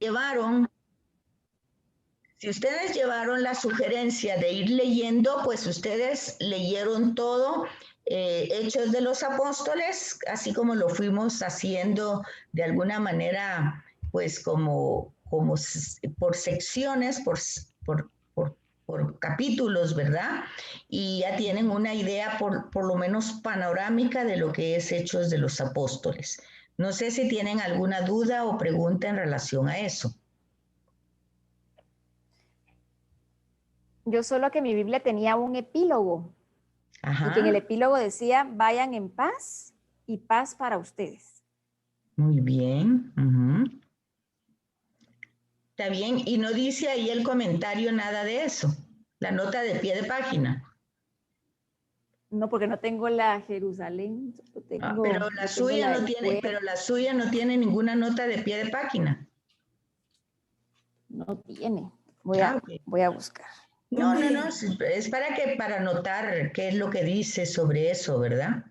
llevaron, si ustedes llevaron la sugerencia de ir leyendo, pues ustedes leyeron todo, Hechos de los Apóstoles, así como lo fuimos haciendo de alguna manera, pues como por secciones, por capítulos, ¿verdad? Y ya tienen una idea por lo menos panorámica de lo que es Hechos de los Apóstoles. No sé si tienen alguna duda o pregunta en relación a eso. Yo solo que mi Biblia tenía un epílogo. Ajá. Y que en el epílogo decía, vayan en paz y paz para ustedes. Muy bien. Está bien. Y no dice ahí el comentario nada de eso. La nota de pie de página. No, porque no tengo la Jerusalén. Pero la suya no tiene ninguna nota de pie de página. No tiene. Voy a buscar. No, es para notar qué es lo que dice sobre eso, ¿verdad?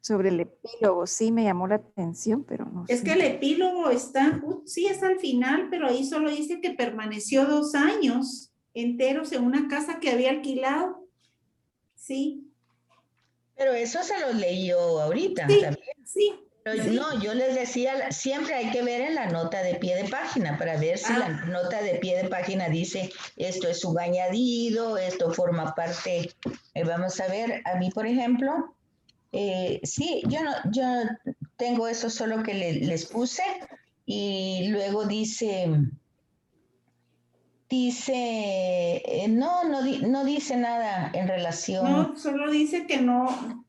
Sobre el epílogo, sí me llamó la atención, pero no sé. Es que el epílogo está, sí es al final, pero ahí solo dice que permaneció 2 años enteros en una casa que había alquilado. Sí. Pero eso se lo leí yo ahorita sí, también. Sí. Pero sí. No, yo les decía, siempre hay que ver en la nota de pie de página para ver si la nota de pie de página dice esto es subañadido, esto forma parte. Vamos a ver, a mí, por ejemplo, sí, yo tengo eso solo que les puse y luego dice, no dice nada en relación. No, solo dice que no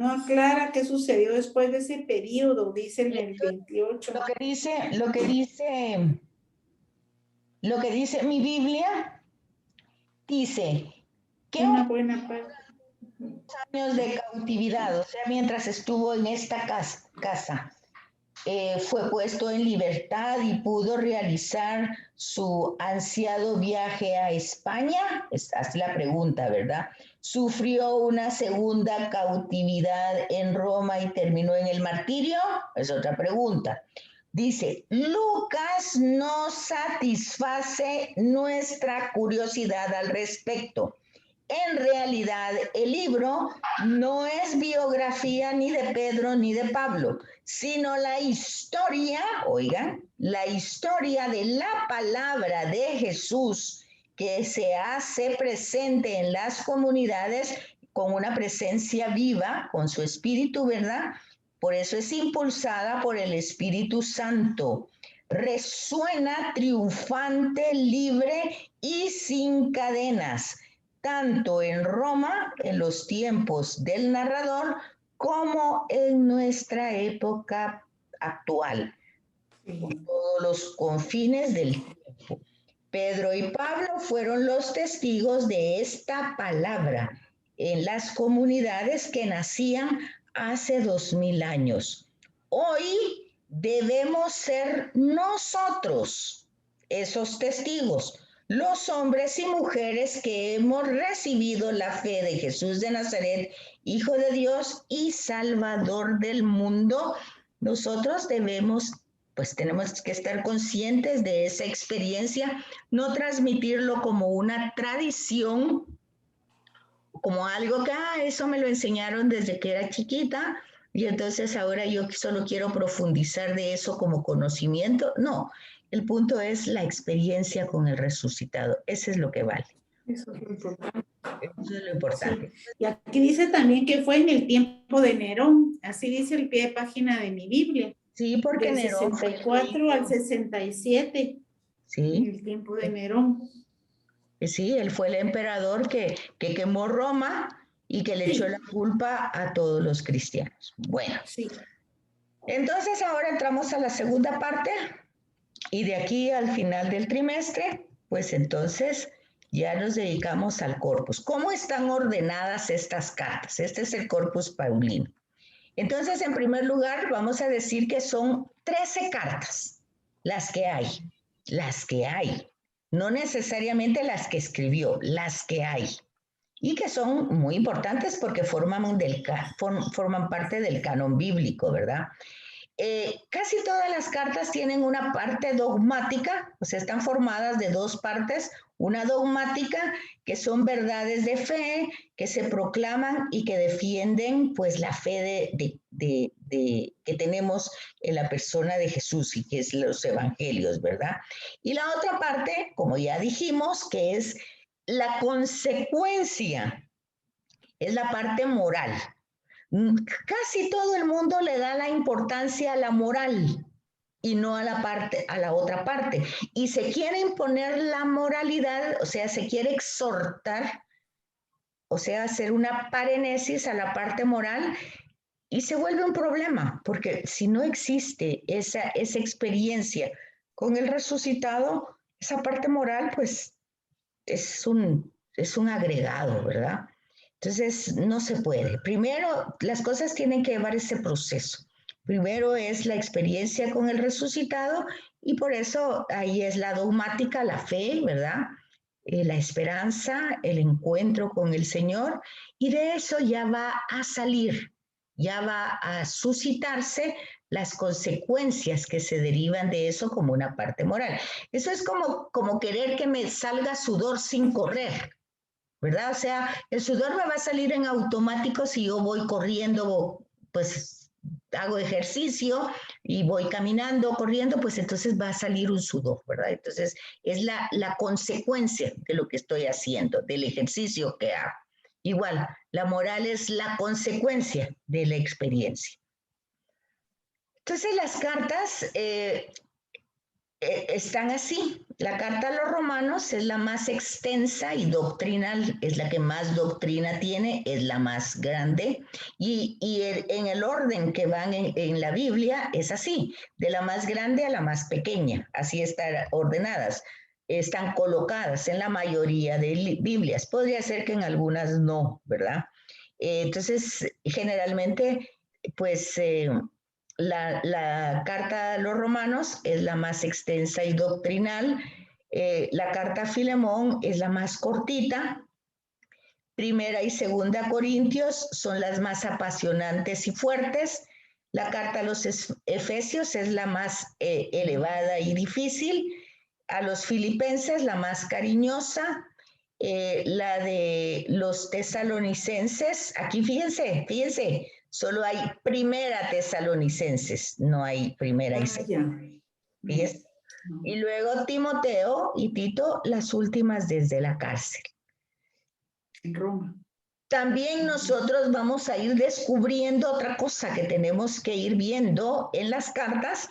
aclara qué sucedió después de ese periodo, dice en el 28. Lo que dice mi Biblia, dice que una buena parte. Años de cautividad, o sea, mientras estuvo en esta casa, fue puesto en libertad y pudo realizar su ansiado viaje a España. Esta es la pregunta, ¿verdad? Sufrió una segunda cautividad en Roma y terminó en el martirio. Es otra pregunta. Dice, Lucas no satisface nuestra curiosidad al respecto. En realidad, el libro no es biografía ni de Pedro ni de Pablo, sino la historia, oigan, la historia de la palabra de Jesús que se hace presente en las comunidades con una presencia viva, con su espíritu, ¿verdad? Por eso es impulsada por el Espíritu Santo. Resuena triunfante, libre y sin cadenas, tanto en Roma, en los tiempos del narrador, como en nuestra época actual, en todos los confines del tiempo. Pedro y Pablo fueron los testigos de esta palabra en las comunidades que nacían hace 2000 años. Hoy debemos ser nosotros esos testigos, los hombres y mujeres que hemos recibido la fe de Jesús de Nazaret, Hijo de Dios y Salvador del mundo. Nosotros tenemos que estar conscientes de esa experiencia, no transmitirlo como una tradición, como algo que, eso me lo enseñaron desde que era chiquita, y entonces ahora yo solo quiero profundizar de eso como conocimiento. No, el punto es la experiencia con el resucitado. Eso es lo que vale. Eso es lo importante. Eso es lo importante. Sí. Y aquí dice también que fue en el tiempo de Nerón. Así dice el pie de página de mi Biblia. Sí, porque del Nerón 64 al 67. Sí. En el tiempo de Nerón. Sí, él fue el emperador que quemó Roma y que le echó la culpa a todos los cristianos. Bueno, entonces ahora entramos a la segunda parte y de aquí al final del trimestre, pues entonces ya nos dedicamos al corpus. ¿Cómo están ordenadas estas cartas? Este es el corpus paulino. Entonces, en primer lugar, vamos a decir que son 13 cartas las que hay. No necesariamente las que escribió, las que hay. Y que son muy importantes porque forman parte del canon bíblico, ¿verdad? casi todas las cartas tienen una parte dogmática, o sea, están formadas de dos partes, una dogmática, que son verdades de fe, que se proclaman y que defienden pues la fe que tenemos en la persona de Jesús y que es los evangelios, ¿verdad? Y la otra parte, como ya dijimos, que es la consecuencia, es la parte moral. Casi todo el mundo le da la importancia a la moral y no a la otra parte. Y se quiere imponer la moralidad, o sea, se quiere exhortar, o sea, hacer una parenesis a la parte moral y se vuelve un problema, porque si no existe esa experiencia con el resucitado, esa parte moral, pues, es un agregado, ¿verdad? Entonces, no se puede. Primero, las cosas tienen que llevar ese proceso. Primero es la experiencia con el resucitado y por eso ahí es la dogmática, la fe, ¿verdad? La esperanza, el encuentro con el Señor y de eso ya va a salir, ya va a suscitarse las consecuencias que se derivan de eso como una parte moral. Eso es como querer que me salga sudor sin correr, ¿verdad? O sea, el sudor me va a salir en automático si yo voy corriendo, pues hago ejercicio y voy caminando, corriendo, pues entonces va a salir un sudor, ¿verdad? Entonces es la consecuencia de lo que estoy haciendo, del ejercicio que hago. Igual, la moral es la consecuencia de la experiencia. Entonces las cartas están así. La carta a los romanos es la más extensa y doctrinal, es la que más doctrina tiene, es la más grande. Y en el orden que van en la Biblia es así, de la más grande a la más pequeña, así están ordenadas. Están colocadas en la mayoría de Biblias. Podría ser que en algunas no, ¿verdad? Entonces, generalmente, pues la carta a los romanos es la más extensa y doctrinal. La carta a Filemón es la más cortita. Primera y segunda Corintios son las más apasionantes y fuertes. La carta a los Efesios es la más elevada y difícil. A los Filipenses la más cariñosa. La de los Tesalonicenses, aquí fíjense, solo hay primera Tesalonicenses, no hay primera y segunda. ¿Fíjense? Y luego Timoteo y Tito, las últimas desde la cárcel. En Roma. También nosotros vamos a ir descubriendo otra cosa que tenemos que ir viendo en las cartas.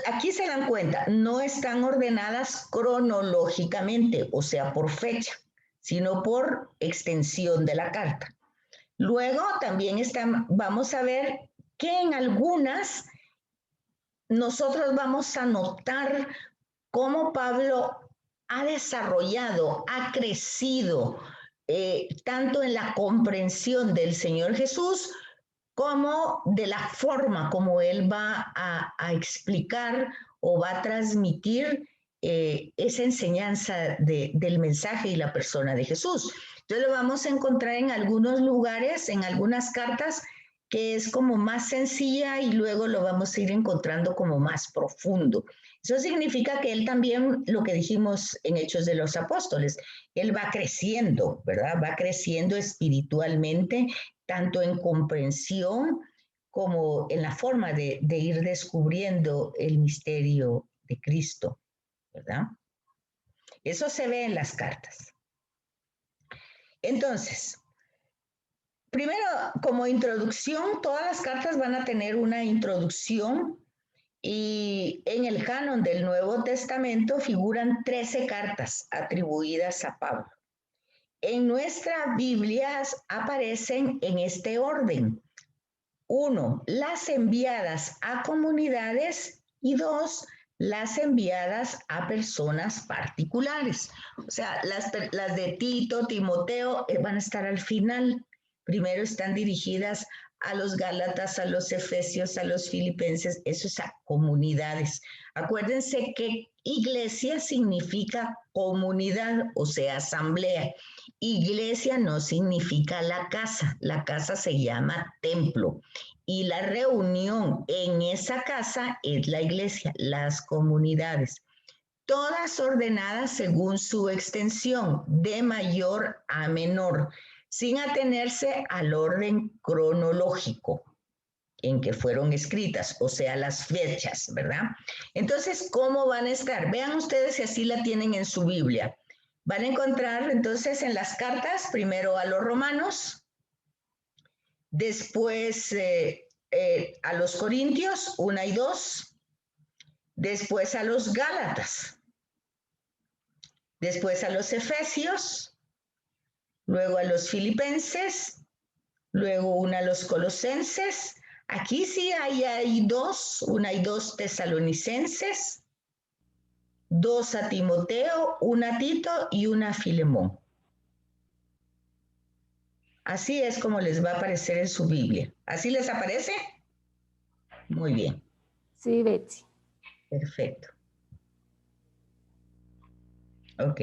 Aquí se dan cuenta, no están ordenadas cronológicamente, o sea, por fecha, sino por extensión de la carta. Luego también vamos a ver que en algunas nosotros vamos a notar cómo Pablo ha desarrollado, ha crecido, tanto en la comprensión del Señor Jesús, como de la forma como él va a explicar o va a transmitir esa enseñanza del mensaje y la persona de Jesús. Entonces lo vamos a encontrar en algunos lugares, en algunas cartas, que es como más sencilla y luego lo vamos a ir encontrando como más profundo. Eso significa que él también, lo que dijimos en Hechos de los Apóstoles, él va creciendo, ¿verdad? Va creciendo espiritualmente, tanto en comprensión como en la forma de ir descubriendo el misterio de Cristo, ¿verdad? Eso se ve en las cartas. Entonces, primero, como introducción, todas las cartas van a tener una introducción y en el canon del Nuevo Testamento figuran 13 cartas atribuidas a Pablo. En nuestras Biblias aparecen en este orden. 1, las enviadas a comunidades y 2, las enviadas a personas particulares. O sea, las de Tito, Timoteo van a estar al final. Primero están dirigidas a los Gálatas, a los Efesios, a los Filipenses, eso es a comunidades. Acuérdense que iglesia significa comunidad, o sea, asamblea. Iglesia no significa la casa se llama templo. y la reunión en esa casa es la iglesia, las comunidades, todas ordenadas según su extensión, de mayor a menor, sin atenerse al orden cronológico en que fueron escritas, o sea, las fechas, ¿verdad? Entonces, ¿cómo van a estar? Vean ustedes si así la tienen en su Biblia. Van a encontrar entonces en las cartas, primero a los romanos, después a los corintios, 1 y 2, después a los gálatas, después a los efesios, luego a los filipenses, luego una a los colosenses. Aquí sí hay 2, 1 y 2 tesalonicenses, 2 a Timoteo, 1 a Tito y 1 a Filemón. Así es como les va a aparecer en su Biblia. ¿Así les aparece? Muy bien. Sí, Betsy. Perfecto. Ok.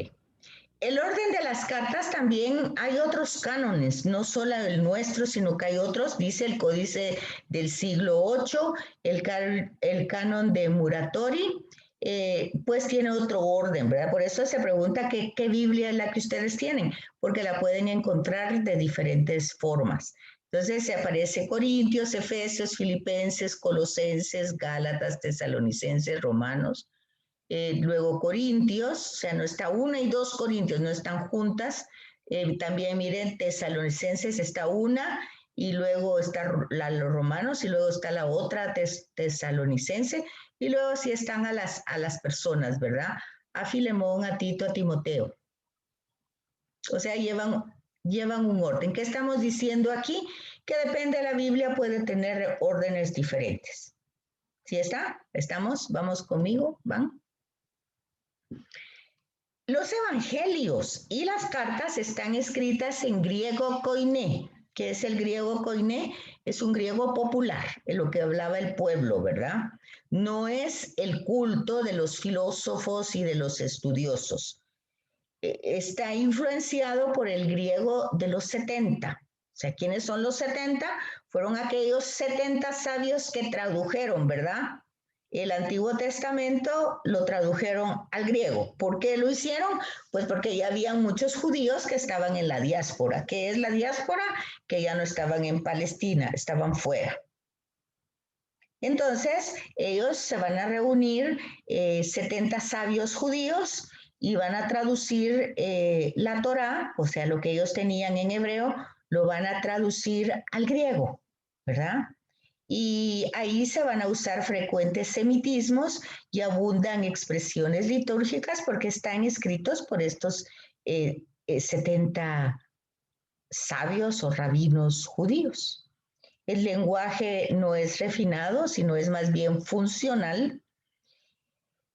El orden de las cartas también hay otros cánones, no solo el nuestro, sino que hay otros, dice el Códice del siglo VIII, el canon de Muratori, pues tiene otro orden, ¿verdad? Por eso se pregunta qué Biblia es la que ustedes tienen, porque la pueden encontrar de diferentes formas. Entonces se aparece Corintios, Efesios, Filipenses, Colosenses, Gálatas, Tesalonicenses, Romanos. Luego Corintios, o sea, no está 1 y 2 Corintios, no están juntas. También miren, Tesalonicenses está una, y luego está los romanos, y luego está la otra tesalonicense, y luego sí están a las personas, ¿verdad? A Filemón, a Tito, a Timoteo. O sea, llevan un orden. ¿Qué estamos diciendo aquí? Que depende de la Biblia, puede tener órdenes diferentes. ¿Sí está? ¿Estamos? ¿Vamos conmigo? ¿Van? Los evangelios y las cartas están escritas en griego koiné. ¿Qué es el griego koiné? Es un griego popular, en lo que hablaba el pueblo, ¿verdad? No es el culto de los filósofos y de los estudiosos. Está influenciado por el griego de los 70. O sea, ¿quiénes son los 70? Fueron aquellos 70 sabios que tradujeron, ¿verdad? El Antiguo Testamento lo tradujeron al griego. ¿Por qué lo hicieron? Pues porque ya había muchos judíos que estaban en la diáspora. ¿Qué es la diáspora? Que ya no estaban en Palestina, estaban fuera. Entonces, ellos se van a reunir, 70 sabios judíos, y van a traducir la Torá, o sea, lo que ellos tenían en hebreo, lo van a traducir al griego, ¿verdad? Y ahí se van a usar frecuentes semitismos y abundan expresiones litúrgicas porque están escritos por estos 70 sabios o rabinos judíos. El lenguaje no es refinado, sino es más bien funcional.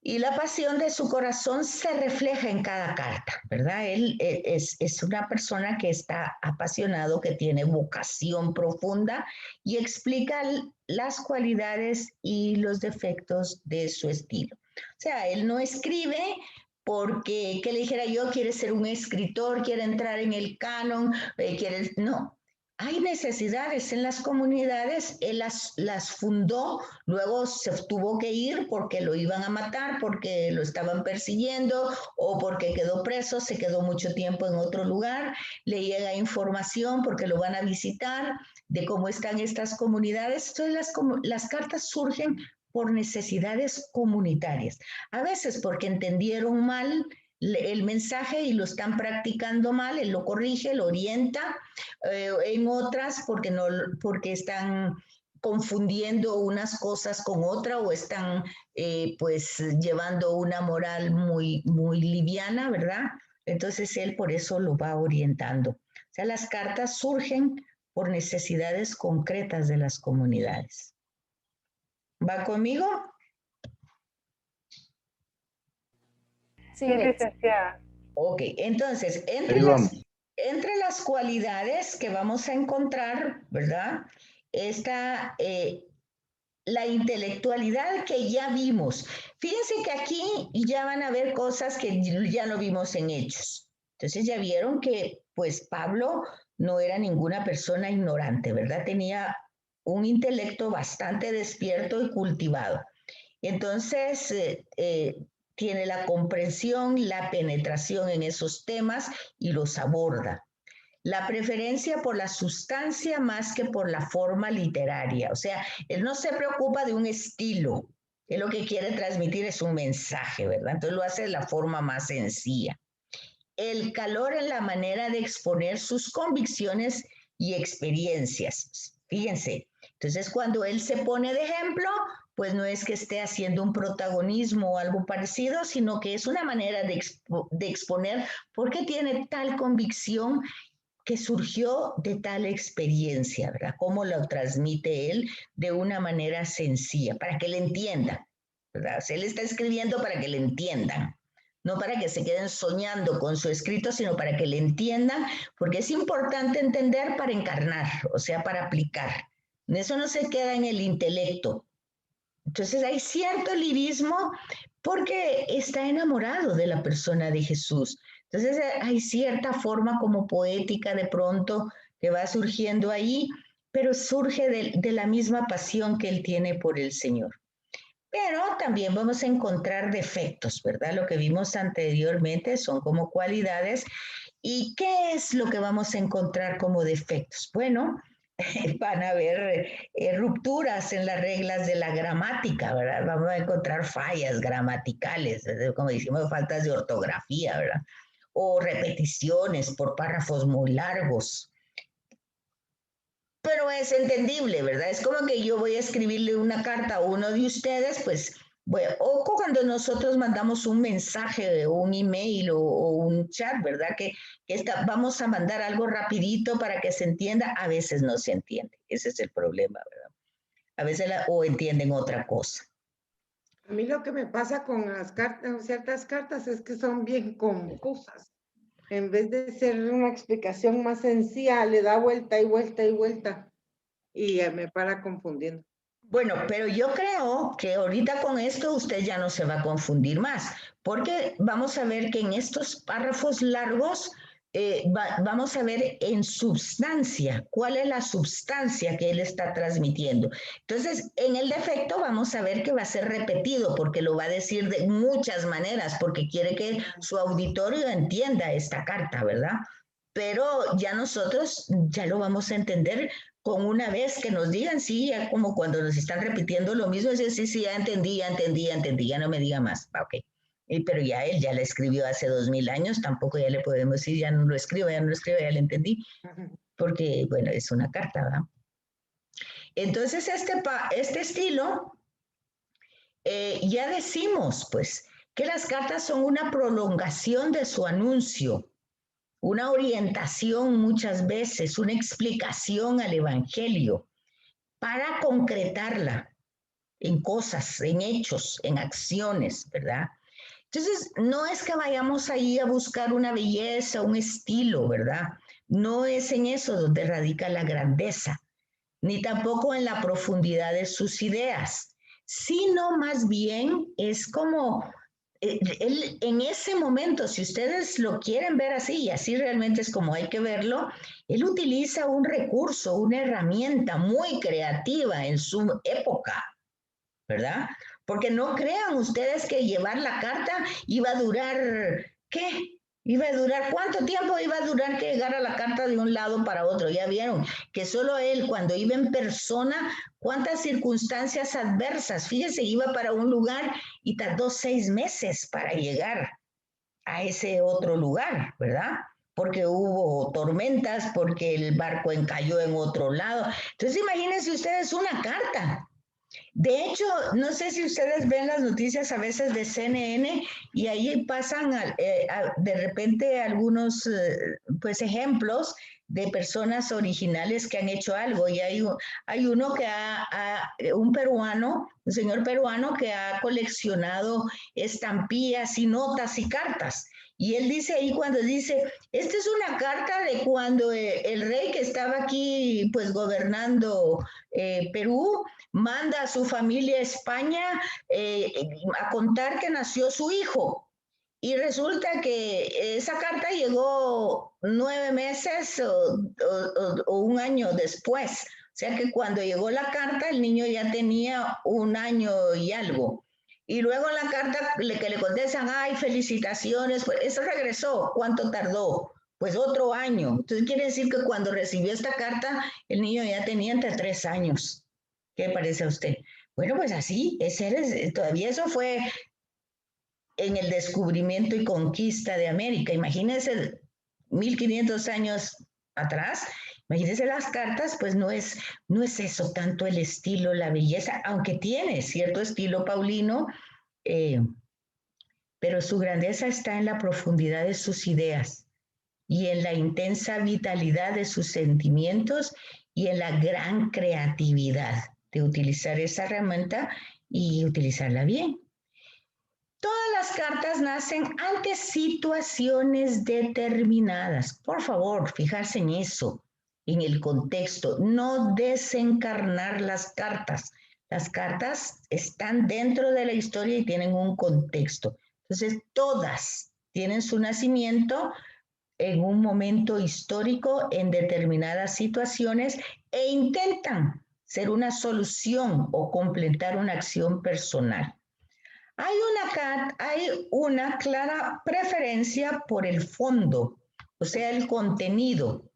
Y la pasión de su corazón se refleja en cada carta, ¿verdad? Él es una persona que está apasionado, que tiene vocación profunda y explica las cualidades y los defectos de su estilo. O sea, él no escribe porque, que le dijera yo, quiere ser un escritor, quiere entrar en el canon, no. Hay necesidades en las comunidades, él las fundó, luego se tuvo que ir porque lo iban a matar, porque lo estaban persiguiendo o porque quedó preso, se quedó mucho tiempo en otro lugar, le llega información porque lo van a visitar de cómo están estas comunidades. Entonces las cartas surgen por necesidades comunitarias, a veces porque entendieron mal el mensaje y lo están practicando mal, él lo corrige, lo orienta, en otras porque están confundiendo unas cosas con otra o están pues llevando una moral muy, muy liviana, ¿verdad? Entonces él por eso lo va orientando. O sea, las cartas surgen por necesidades concretas de las comunidades. ¿Va conmigo? Sí, Sí, Betsy. licenciada. Ok, entonces, entre las cualidades que vamos a encontrar, ¿verdad? Está la intelectualidad que ya vimos. Fíjense que aquí ya van a ver cosas que ya no vimos en Hechos. Entonces ya vieron que, pues, Pablo no era ninguna persona ignorante, ¿verdad? Tenía un intelecto bastante despierto y cultivado. Entonces, tiene la comprensión, la penetración en esos temas y los aborda. La preferencia por la sustancia más que por la forma literaria. O sea, él no se preocupa de un estilo. Él lo que quiere transmitir es un mensaje, ¿verdad? Entonces lo hace de la forma más sencilla. El calor en la manera de exponer sus convicciones y experiencias. Fíjense, entonces cuando él se pone de ejemplo, pues no es que esté haciendo un protagonismo o algo parecido, sino que es una manera de exponer por qué tiene tal convicción que surgió de tal experiencia, ¿verdad? Cómo lo transmite él de una manera sencilla, para que le entiendan, ¿verdad? O sea, él está escribiendo para que le entiendan, no para que se queden soñando con su escrito, sino para que le entiendan, porque es importante entender para encarnar, o sea, para aplicar. Eso no se queda en el intelecto. Entonces hay cierto lirismo porque está enamorado de la persona de Jesús. Entonces hay cierta forma como poética de pronto que va surgiendo ahí, pero surge de la misma pasión que él tiene por el Señor. Pero también vamos a encontrar defectos, ¿verdad? Lo que vimos anteriormente son como cualidades. ¿Y qué es lo que vamos a encontrar como defectos? Bueno, van a haber rupturas en las reglas de la gramática, ¿verdad? Vamos a encontrar fallas gramaticales, como decimos, faltas de ortografía, ¿verdad? O repeticiones por párrafos muy largos. Pero es entendible, ¿verdad? Es como que yo voy a escribirle una carta a uno de ustedes, pues, bueno, o cuando nosotros mandamos un mensaje o un email o un chat, ¿verdad? Vamos a mandar algo rapidito para que se entienda, a veces no se entiende. Ese es el problema, ¿verdad? A veces o entienden otra cosa. A mí lo que me pasa con las cartas, ciertas cartas, es que son bien confusas. En vez de ser una explicación más sencilla, le da vuelta y vuelta y vuelta y me para confundiendo. Bueno, pero yo creo que ahorita con esto usted ya no se va a confundir más, porque vamos a ver que en estos párrafos largos vamos a ver en substancia, cuál es la substancia que él está transmitiendo. Entonces, en el defecto vamos a ver que va a ser repetido, porque lo va a decir de muchas maneras, porque quiere que su auditorio entienda esta carta, ¿verdad? Pero ya nosotros ya lo vamos a entender con una vez que nos digan, sí, ya como cuando nos están repitiendo lo mismo, es decir, sí, ya entendí, ya no me diga más, ok. Pero ya él ya la escribió hace 2000 años, tampoco ya le podemos decir, ya no lo escribo, ya la entendí, porque, bueno, es una carta, ¿verdad? Entonces, este estilo, ya decimos, pues, que las cartas son una prolongación de su anuncio, una orientación muchas veces, una explicación al Evangelio para concretarla en cosas, en hechos, en acciones, ¿verdad? Entonces, no es que vayamos ahí a buscar una belleza, un estilo, ¿verdad? No es en eso donde radica la grandeza, ni tampoco en la profundidad de sus ideas, sino más bien es como él, en ese momento, si ustedes lo quieren ver así, y así realmente es como hay que verlo, él utiliza un recurso, una herramienta muy creativa en su época, ¿verdad? Porque no crean ustedes que llevar la carta iba a durar, ¿qué? Iba a durar, ¿cuánto tiempo iba a durar que llegara la carta de un lado para otro? Ya vieron que solo él, cuando iba en persona, cuántas circunstancias adversas. Fíjese, iba para un lugar y tardó 6 meses para llegar a ese otro lugar, ¿verdad? Porque hubo tormentas, porque el barco encalló en otro lado. Entonces, imagínense ustedes una carta. De hecho, no sé si ustedes ven las noticias a veces de CNN y ahí pasan de repente algunos pues ejemplos de personas originales que han hecho algo. Y hay uno que un peruano, un señor peruano que ha coleccionado estampillas y notas y cartas. Y él dice ahí cuando dice, esta es una carta de cuando el rey que estaba aquí pues gobernando Perú, manda a su familia a España a contar que nació su hijo. Y resulta que esa carta llegó 9 meses o un año después. sea que cuando llegó la carta, el niño ya tenía 1 año y algo. Y luego la carta que le contestan, ay, felicitaciones, pues eso regresó. ¿Cuánto tardó? Pues otro año. Entonces quiere decir que cuando recibió esta carta, el niño ya tenía entre 3 años. ¿Qué parece a usted? Bueno, pues así, todavía eso fue en el descubrimiento y conquista de América. Imagínense 1500 años atrás, imagínense las cartas, pues no es eso tanto el estilo, la belleza, aunque tiene cierto estilo paulino, pero su grandeza está en la profundidad de sus ideas y en la intensa vitalidad de sus sentimientos y en la gran creatividad de utilizar esa herramienta y utilizarla bien. Todas las cartas nacen ante situaciones determinadas. Por favor, fijarse en eso, en el contexto. No desencarnar las cartas. Las cartas están dentro de la historia y tienen un contexto. Entonces, todas tienen su nacimiento en un momento histórico, en determinadas situaciones, e intentan ser una solución o completar una acción personal. Hay una clara preferencia por el fondo, o sea, el contenido.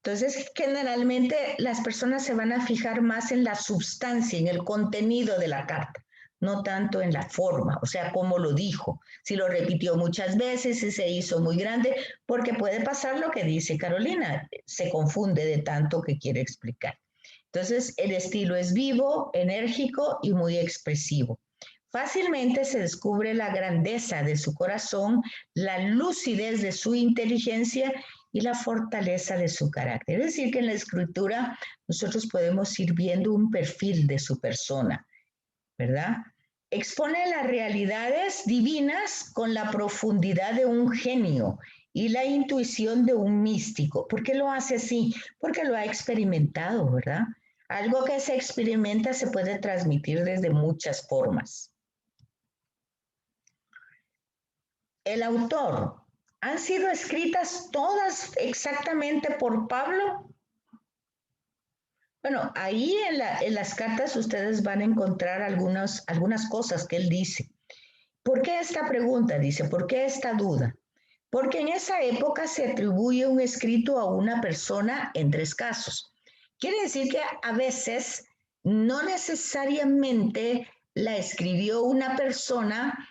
Entonces, generalmente las personas se van a fijar más en la sustancia, en el contenido de la carta, no tanto en la forma, o sea, cómo lo dijo, si lo repitió muchas veces, si se hizo muy grande, porque puede pasar lo que dice Carolina, se confunde de tanto que quiere explicar. Entonces, el estilo es vivo, enérgico y muy expresivo. Fácilmente se descubre la grandeza de su corazón, la lucidez de su inteligencia y la fortaleza de su carácter. Es decir, que en la escritura nosotros podemos ir viendo un perfil de su persona, ¿verdad? Expone las realidades divinas con la profundidad de un genio y la intuición de un místico. ¿Por qué lo hace así? Porque lo ha experimentado, ¿verdad? Algo que se experimenta se puede transmitir desde muchas formas. El autor, ¿han sido escritas todas exactamente por Pablo? Bueno, ahí en las cartas ustedes van a encontrar algunas cosas que él dice. ¿Por qué esta pregunta? Dice, ¿por qué esta duda? Porque en esa época se atribuye un escrito a una persona en 3 casos. Quiere decir que a veces no necesariamente la escribió una persona,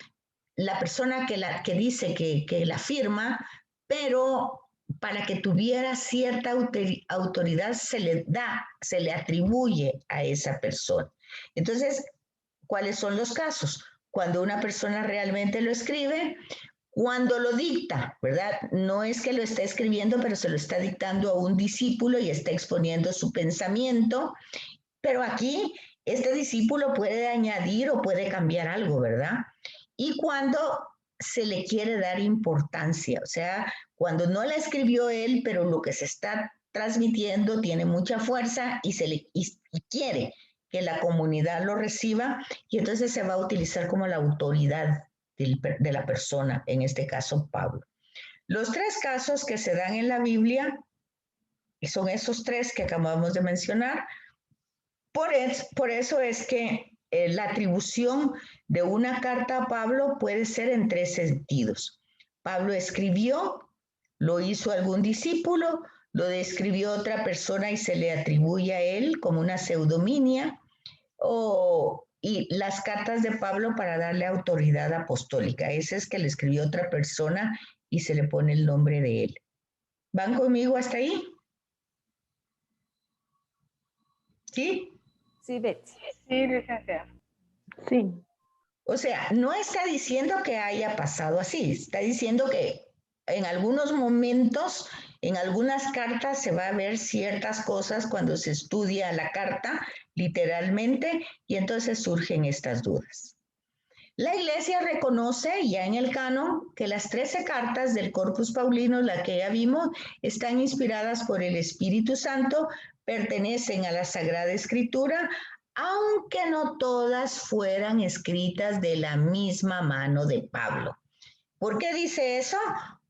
la persona que dice que la firma, pero para que tuviera cierta autoridad se le atribuye a esa persona. Entonces, ¿cuáles son los casos? Cuando una persona realmente lo escribe, cuando lo dicta, ¿verdad? No es que lo está escribiendo, pero se lo está dictando a un discípulo y está exponiendo su pensamiento, pero aquí este discípulo puede añadir o puede cambiar algo, ¿verdad? Y cuando se le quiere dar importancia, o sea, cuando no la escribió él, pero lo que se está transmitiendo tiene mucha fuerza y quiere que la comunidad lo reciba, y entonces se va a utilizar como la autoridad de la persona, en este caso Pablo. Los 3 casos que se dan en la Biblia son esos 3 que acabamos de mencionar. Por eso es que la atribución de una carta a Pablo puede ser en 3 sentidos. Pablo escribió, lo hizo algún discípulo, lo describió otra persona y se le atribuye a él como una pseudominia, y las cartas de Pablo para darle autoridad apostólica. Ese es que le escribió otra persona y se le pone el nombre de él. ¿Van conmigo hasta ahí? ¿Sí? Sí, Betsy. Sí, licenciada. Sí. O sea, no está diciendo que haya pasado así, está diciendo que en algunos momentos, en algunas cartas se va a ver ciertas cosas cuando se estudia la carta literalmente y entonces surgen estas dudas. La Iglesia reconoce ya en el canon que las 13 cartas del Corpus Paulino, la que ya vimos, están inspiradas por el Espíritu Santo, pertenecen a la Sagrada Escritura, aunque no todas fueran escritas de la misma mano de Pablo. ¿Por qué dice eso?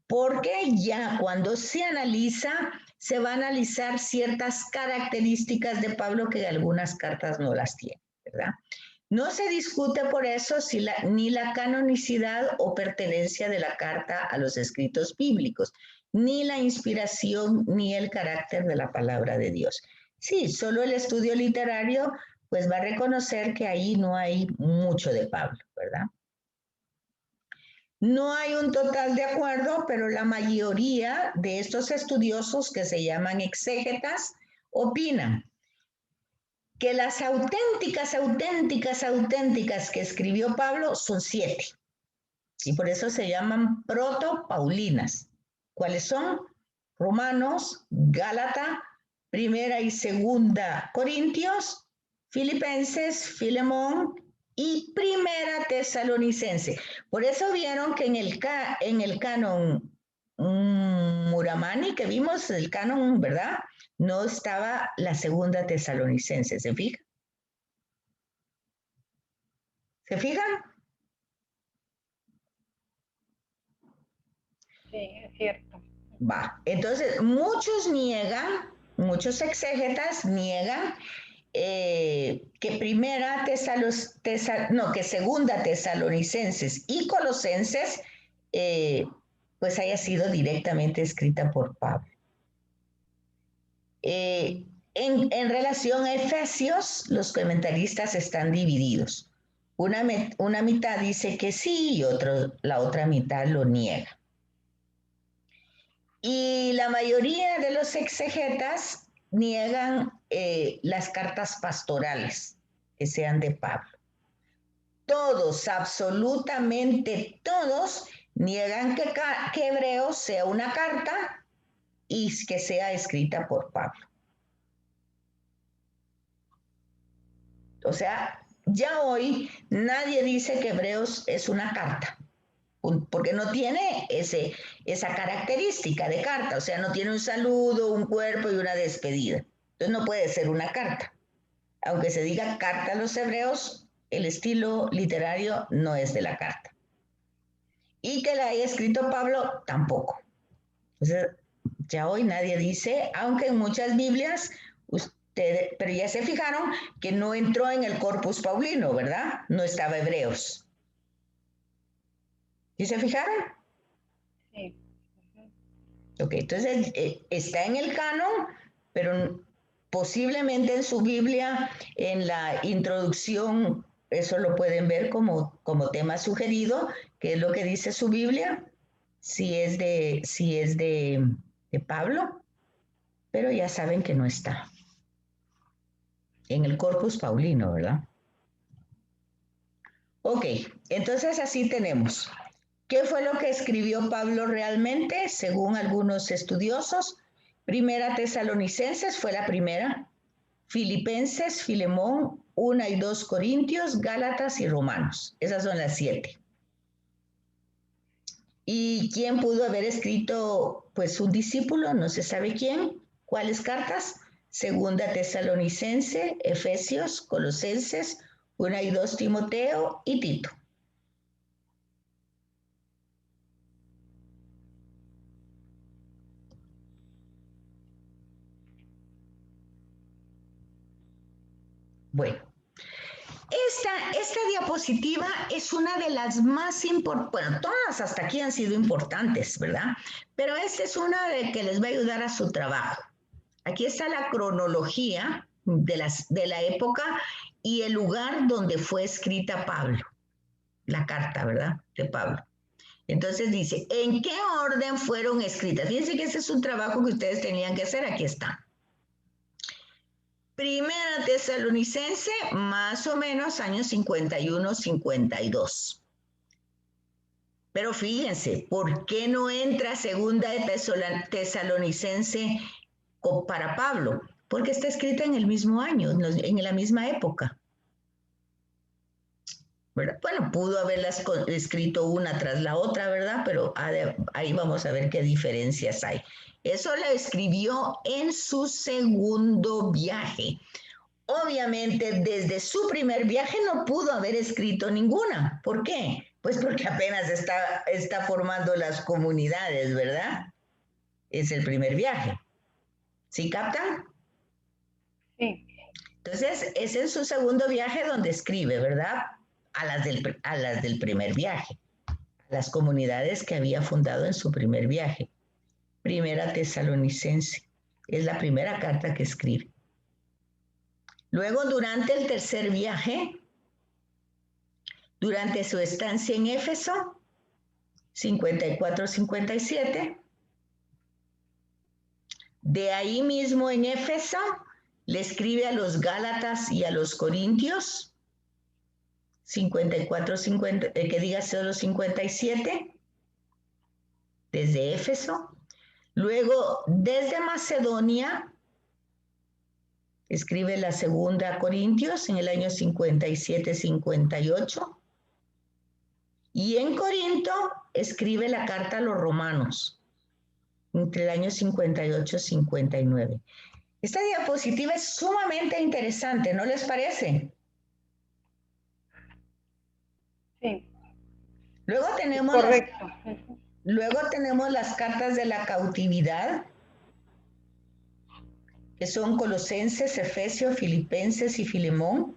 Porque ya cuando se analiza se va a analizar ciertas características de Pablo que algunas cartas no las tienen, ¿verdad? No se discute por eso si ni la canonicidad o pertenencia de la carta a los escritos bíblicos, ni la inspiración, ni el carácter de la palabra de Dios. Sí, solo el estudio literario pues va a reconocer que ahí no hay mucho de Pablo, ¿verdad? No hay un total de acuerdo, pero la mayoría de estos estudiosos que se llaman exégetas opinan que las auténticas que escribió Pablo son 7. Y por eso se llaman proto-paulinas. ¿Cuáles son? Romanos, Gálata, Primera y Segunda Corintios, Filipenses, Filemón y Primera Tesalonicense. Por eso vieron que en el canon Muramani que vimos, el canon, ¿verdad? No estaba la Segunda Tesalonicense, ¿se fijan? ¿Se fijan? Sí, es cierto. Va. Entonces, muchos exégetas niegan que que Segunda Tesalonicenses y Colosenses pues haya sido directamente escrita por Pablo. En relación a Efesios, los comentaristas están divididos. Una mitad dice que sí y la otra mitad lo niega. Y la mayoría de los exegetas niegan las cartas pastorales que sean de Pablo. Todos, absolutamente todos, niegan que Hebreos sea una carta y que sea escrita por Pablo. O sea, ya hoy nadie dice que Hebreos es una carta, porque no tiene esa característica de carta, o sea, no tiene un saludo, un cuerpo y una despedida. Entonces no puede ser una carta. Aunque se diga carta a los hebreos, el estilo literario no es de la carta. Y que la haya escrito Pablo, tampoco. Entonces, ya hoy nadie dice, aunque en muchas Biblias, pero ya se fijaron que no entró en el corpus paulino, ¿verdad? No estaba Hebreos. ¿Sí se fijaron? Sí. Ok, entonces está en el canon, pero posiblemente en su Biblia, en la introducción, eso lo pueden ver como tema sugerido, que es lo que dice su Biblia, si es de Pablo, pero ya saben que no está en el corpus paulino, ¿verdad? Ok, entonces así tenemos. ¿Qué fue lo que escribió Pablo realmente? Según algunos estudiosos, Primera Tesalonicenses fue la primera, Filipenses, Filemón, 1 y 2 Corintios, Gálatas y Romanos. Esas son las 7. ¿Y quién pudo haber escrito? Pues un discípulo, no se sabe quién. ¿Cuáles cartas? Segunda Tesalonicense, Efesios, Colosenses, 1 y 2 Timoteo y Tito. Bueno, esta diapositiva es una de las más importantes, bueno, todas hasta aquí han sido importantes, ¿verdad? Pero esta es una de que les va a ayudar a su trabajo. Aquí está la cronología de la época y el lugar donde fue escrita Pablo, la carta, ¿verdad? De Pablo. Entonces dice, ¿en qué orden fueron escritas? Fíjense que ese es un trabajo que ustedes tenían que hacer, aquí está. Primera Tesalonicense, más o menos años 51, 52. Pero fíjense, ¿por qué no entra Segunda Tesalonicense para Pablo? Porque está escrita en el mismo año, en la misma época. ¿Verdad? Bueno, pudo haberlas escrito una tras la otra, ¿verdad? Pero ahí vamos a ver qué diferencias hay. Eso la escribió en su segundo viaje. Obviamente, desde su primer viaje no pudo haber escrito ninguna. ¿Por qué? Pues porque apenas está formando las comunidades, ¿verdad? Es el primer viaje. ¿Sí captan? Sí. Entonces, es en su segundo viaje donde escribe, ¿verdad? A las del primer viaje, a las comunidades que había fundado en su primer viaje. Primera Tesalonicense, es la primera carta que escribe. Luego, durante el tercer viaje, durante su estancia en Éfeso, 54-57, de ahí mismo en Éfeso, le escribe a los Gálatas y a los Corintios, 54, 50, que diga solo 57, desde Éfeso. Luego, desde Macedonia, escribe la segunda a Corintios en el año 57-58. Y en Corinto escribe la carta a los romanos, entre el año 58-59. Esta diapositiva es sumamente interesante, ¿no les parece? Sí. Luego tenemos, Correcto. luego tenemos las cartas de la cautividad, que son Colosenses, Efesios, Filipenses y Filemón.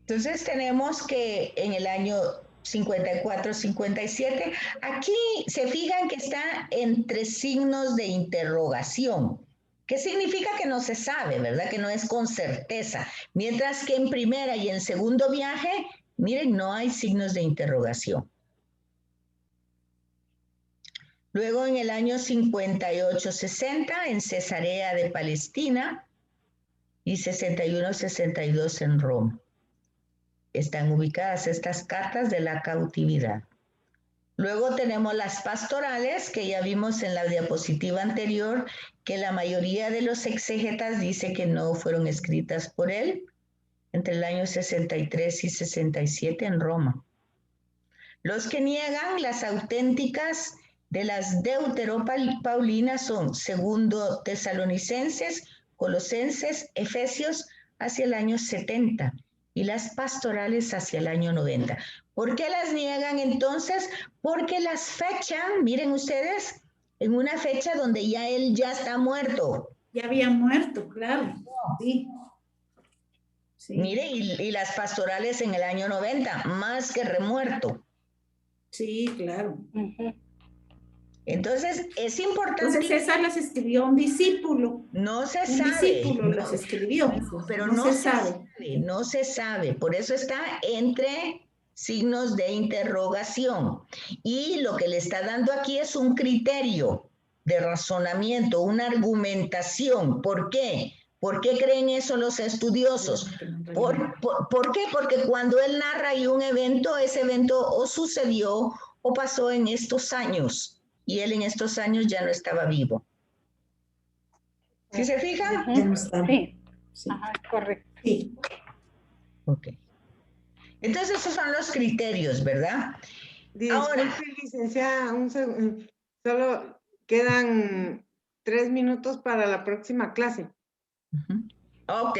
Entonces tenemos que en el año 54-57, aquí se fijan que está entre signos de interrogación. ¿Qué significa? Que no se sabe, ¿verdad? Que no es con certeza. Mientras que en primera y en segundo viaje, miren, no hay signos de interrogación. Luego en el año 58-60 en Cesarea de Palestina y 61-62 en Roma. Están ubicadas estas cartas de la cautividad. Luego tenemos las pastorales, que ya vimos en la diapositiva anterior, que la mayoría de los exégetas dice que no fueron escritas por él, entre el año 63 y 67 en Roma. Los que niegan las auténticas de las deuteropaulinas son segundo Tesalonicenses, Colosenses, Efesios hacia el año 70 y las pastorales hacia el año 90. ¿Por qué las niegan entonces? Porque las fechan, miren ustedes, en una fecha donde ya él ya está muerto. Ya había muerto, claro. Sí. Sí. Mire, y las pastorales en el año 90, más que remuerto. Sí, claro. Entonces, es importante. Entonces, esas las escribió un discípulo. No se sabe. Un discípulo las escribió. Pero no se sabe. No se sabe. Por eso está entre signos de interrogación. Y lo que le está dando aquí es un criterio de razonamiento, una argumentación. ¿Por qué? ¿Por qué creen eso los estudiosos? ¿Por qué? Porque cuando él narra ahí un evento, ese evento o sucedió o pasó en estos años. Y él en estos años ya no estaba vivo. ¿Sí se fijan? Ya no está. Sí. Sí. Ajá, correcto. Sí. Ok. Entonces esos son los criterios, ¿verdad? Disculpe, licenciada, un segundo. Solo quedan 3 minutos para la próxima clase. Ok.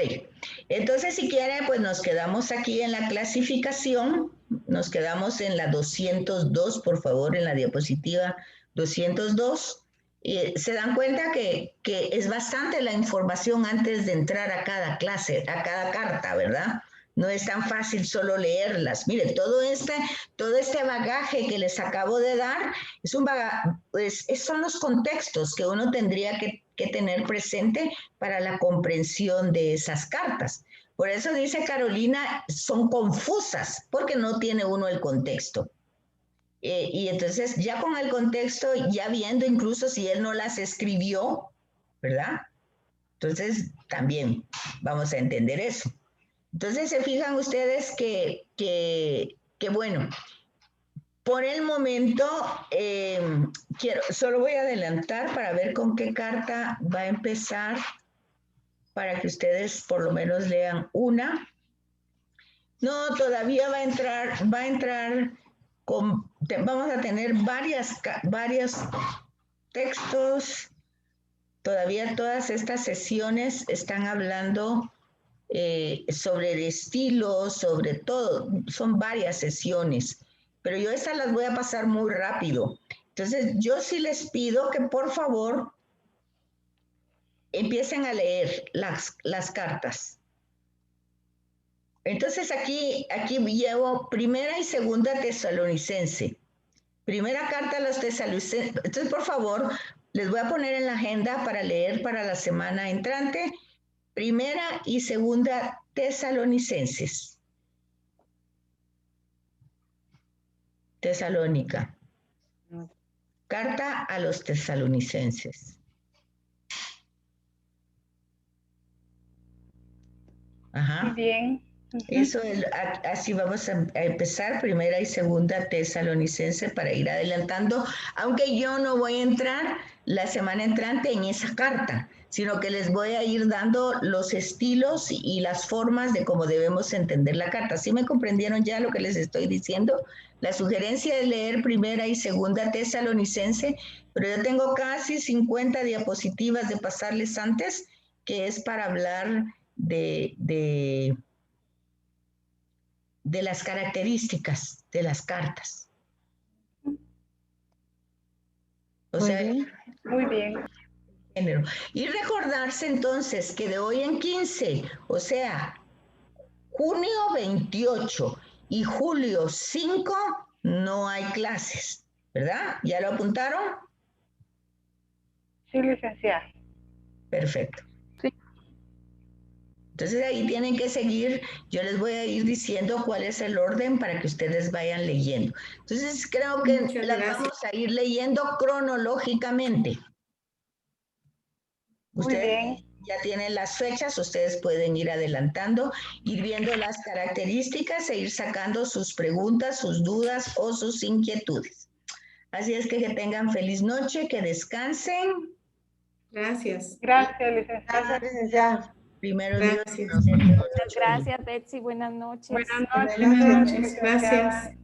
Entonces, si quieren, pues nos quedamos aquí en la clasificación. Nos quedamos en la 202, por favor, en la diapositiva 202. Se dan cuenta que es bastante la información antes de entrar a cada clase, a cada carta, ¿verdad? No es tan fácil solo leerlas. Mire, todo este bagaje que les acabo de dar es un bagaje, pues, son los contextos que uno tendría que tener presente para la comprensión de esas cartas. Por eso dice Carolina, son confusas, porque no tiene uno el contexto. Y entonces ya con el contexto, ya viendo incluso si él no las escribió, ¿verdad? Entonces también vamos a entender eso. Entonces se fijan ustedes que bueno, por el momento solo voy a adelantar para ver con qué carta va a empezar, para que ustedes por lo menos lean una. No, todavía va a entrar vamos a tener varios textos. Todavía todas estas sesiones están hablando sobre el estilo, sobre todo, son varias sesiones, pero yo estas las voy a pasar muy rápido. Entonces, yo sí les pido que por favor empiecen a leer las cartas. Entonces aquí llevo primera y segunda Tesalonicense. Primera carta a los tesalonicenses. Entonces, por favor, les voy a poner en la agenda para leer para la semana entrante. Primera y segunda Tesalonicenses. Tesalónica. Carta a los tesalonicenses. Ajá. Muy bien. Eso es, así vamos a empezar, primera y segunda Tesalonicense, para ir adelantando, aunque yo no voy a entrar la semana entrante en esa carta, sino que les voy a ir dando los estilos y las formas de cómo debemos entender la carta. ¿Sí me comprendieron ya lo que les estoy diciendo? La sugerencia es leer primera y segunda Tesalonicense, pero yo tengo casi 50 diapositivas de pasarles antes, que es para hablar de las características de las cartas. O Muy sea, bien. Muy bien. género. Y recordarse entonces que de hoy en 15, o sea, junio 28 y julio 5, no hay clases, ¿verdad? ¿Ya lo apuntaron? Sí, licenciada. Perfecto. Sí. Entonces ahí tienen que seguir, yo les voy a ir diciendo cuál es el orden para que ustedes vayan leyendo. Entonces creo que Muchas las gracias. vamos a ir leyendo cronológicamente. Muy Ustedes bien. ya tienen las fechas, ustedes pueden ir adelantando, ir viendo las características e ir sacando sus preguntas, sus dudas o sus inquietudes. Así es que tengan feliz noche, que descansen. Gracias. Gracias, licenciada. Gracias, licenciada. Primero Dios. Gracias. Muchas gracias, Betsy. Buenas noches. Buenas Buenas noches, noches. licenciada. Gracias.